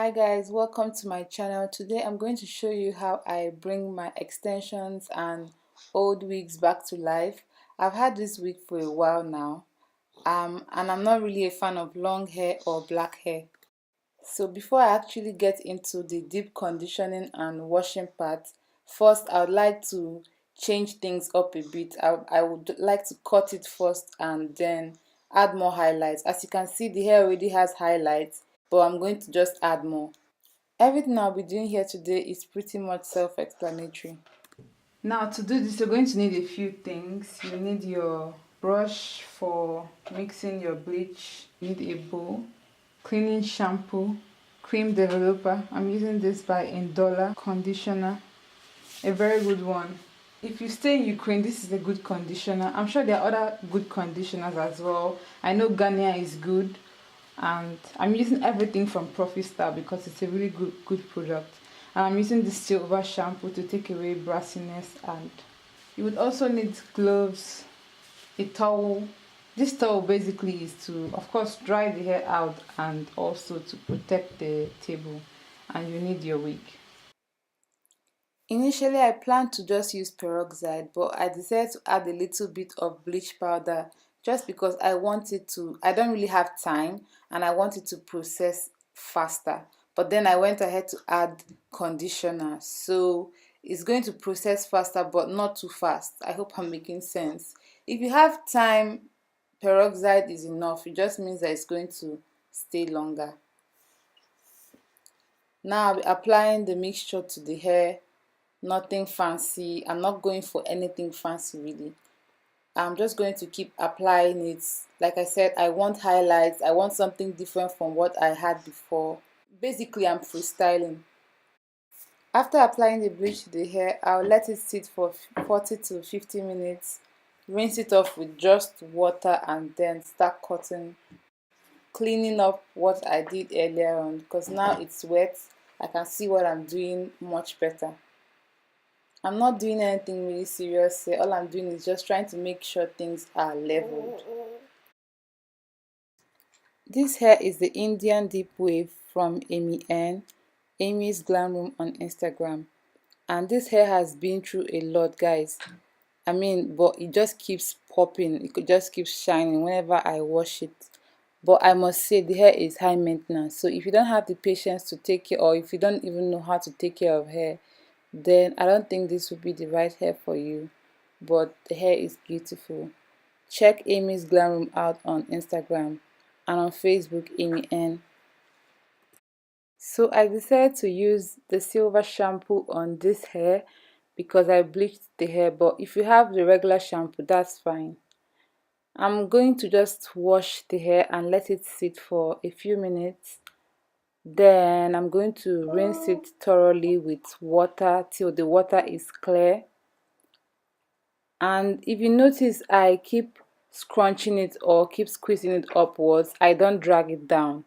Hi guys, welcome to my channel. Today I'm going to show you how I bring my extensions and old wigs back to life. I've had this wig for a while now, and I'm not really a fan of long hair or black hair. So before I actually get into the deep conditioning and washing part, first I would like to change things up a bit. I would like to cut it first and then add more highlights. As you can see, the hair already has highlights, but I'm going to just add more. Everything I'll be doing here today is pretty much self-explanatory. Now to do this, you're going to need a few things. You need your brush for mixing your bleach, you need a bowl, cleaning shampoo, cream developer. I'm using this by INDOLA, conditioner, a very good one. If you stay in Ukraine, this is a good conditioner. I'm sure there are other good conditioners as well. I know Garnier is good, and I'm using everything from PROFISTYLE because it's a really good product. And I'm using this silver shampoo to take away brassiness. And you would also need gloves, a towel. This towel basically is to, of course, dry the hair out and also to protect the table. And you need your wig. Initially, I planned to just use peroxide, but I decided to add a little bit of bleach powder just because I don't really have time and I wanted to process faster. But then I went ahead to add conditioner. So it's going to process faster, but not too fast. I hope I'm making sense. If you have time, peroxide is enough. It just means that it's going to stay longer. Now I'll be applying the mixture to the hair. Nothing fancy. I'm not going for anything fancy really. I'm just going to keep applying it. Like I said, I want highlights. I want something different from what I had before. Basically, I'm freestyling. After applying the bleach to the hair, I'll let it sit for 40 to 50 minutes. Rinse it off with just water and then start cutting. Cleaning up what I did earlier on because now it's wet. I can see what I'm doing much better. I'm not doing anything really serious here. All I'm doing is just trying to make sure things are leveled. This hair is the Indian deep wave from Ammie's Glam Room on Instagram. And this hair has been through a lot, guys. But it just keeps popping. It just keeps shining whenever I wash it. But I must say the hair is high maintenance. So if you don't have the patience to take care, or if you don't even know how to take care of hair, then I don't think this would be the right hair for you. But the hair is beautiful. Check Ammie's Glam Room out on Instagram and on Facebook, Ammie N. So I decided to use the silver shampoo on this hair because I bleached the hair, but if you have the regular shampoo, that's fine. I'm going to just wash the hair and let it sit for a few minutes. Then I'm going to rinse it thoroughly with water till the water is clear. And if you notice, I keep scrunching it or keep squeezing it upwards. I don't drag it down.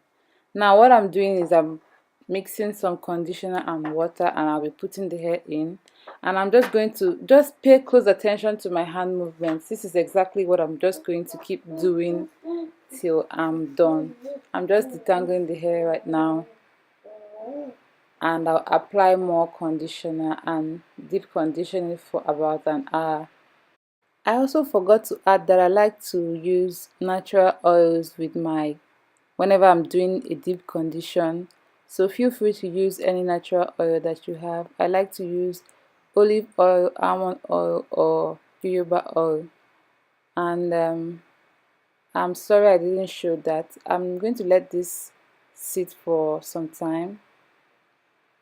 Now what I'm doing is I'm mixing some conditioner and water, and I'll be putting the hair in. And I'm just going to pay close attention to my hand movements. This is exactly what I'm just going to keep doing till I'm done. I'm just detangling the hair right now. And I'll apply more conditioner and deep conditioning for about an hour. I also forgot to add that I like to use natural oils with whenever I'm doing a deep condition. So feel free to use any natural oil that you have. I like to use olive oil, almond oil, or jojoba oil. And I'm sorry I didn't show that. I'm going to let this sit for some time.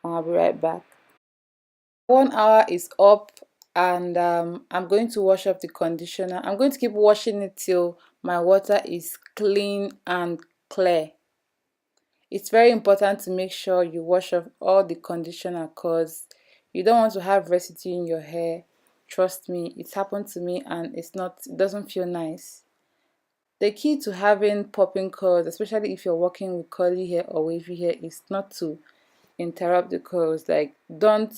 I'll be right back. 1 hour is up, and I'm going to wash off the conditioner. I'm going to keep washing it till my water is clean and clear. It's very important to make sure you wash off all the conditioner because you don't want to have residue in your hair. Trust me, it's happened to me and it doesn't feel nice. The key to having popping curls, especially if you're working with curly hair or wavy hair, is not to interrupt the curls. Like, don't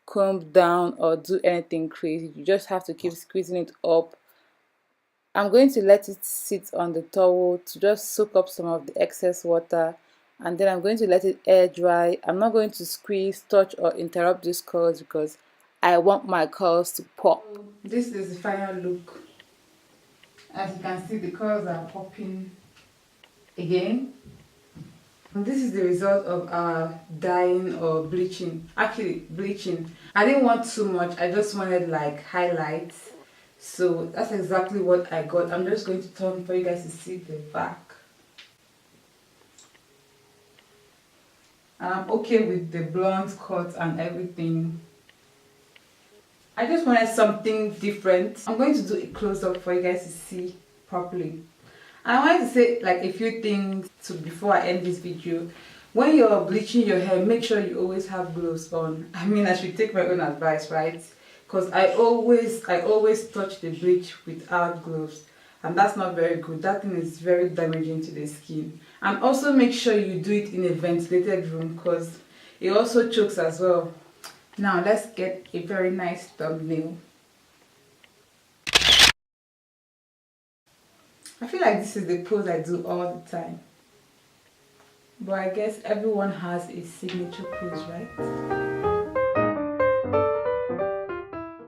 comb down or do anything crazy. You just have to keep squeezing it up. I'm going to let it sit on the towel to just soak up some of the excess water, and then I'm going to let it air dry. I'm not going to squeeze, touch, or interrupt these curls because I want my curls to pop. This is the final look. As you can see, the curls are popping again. And this is the result of our dyeing or bleaching. Actually, bleaching. I didn't want too much. I just wanted like highlights. So that's exactly what I got. I'm just going to turn for you guys to see the back. And I'm okay with the blonde cut and everything. I just wanted something different. I'm going to do a close-up for you guys to see properly. And I wanted to say like a few things before I end this video. When you're bleaching your hair, make sure you always have gloves on. I mean, I should take my own advice, right? Because I always touch the bleach without gloves, and that's not very good. That thing is very damaging to the skin. And also make sure you do it in a ventilated room because it also chokes as well. Now let's get a very nice thumbnail. I feel like this is the pose I do all the time, but I guess everyone has a signature pose, right?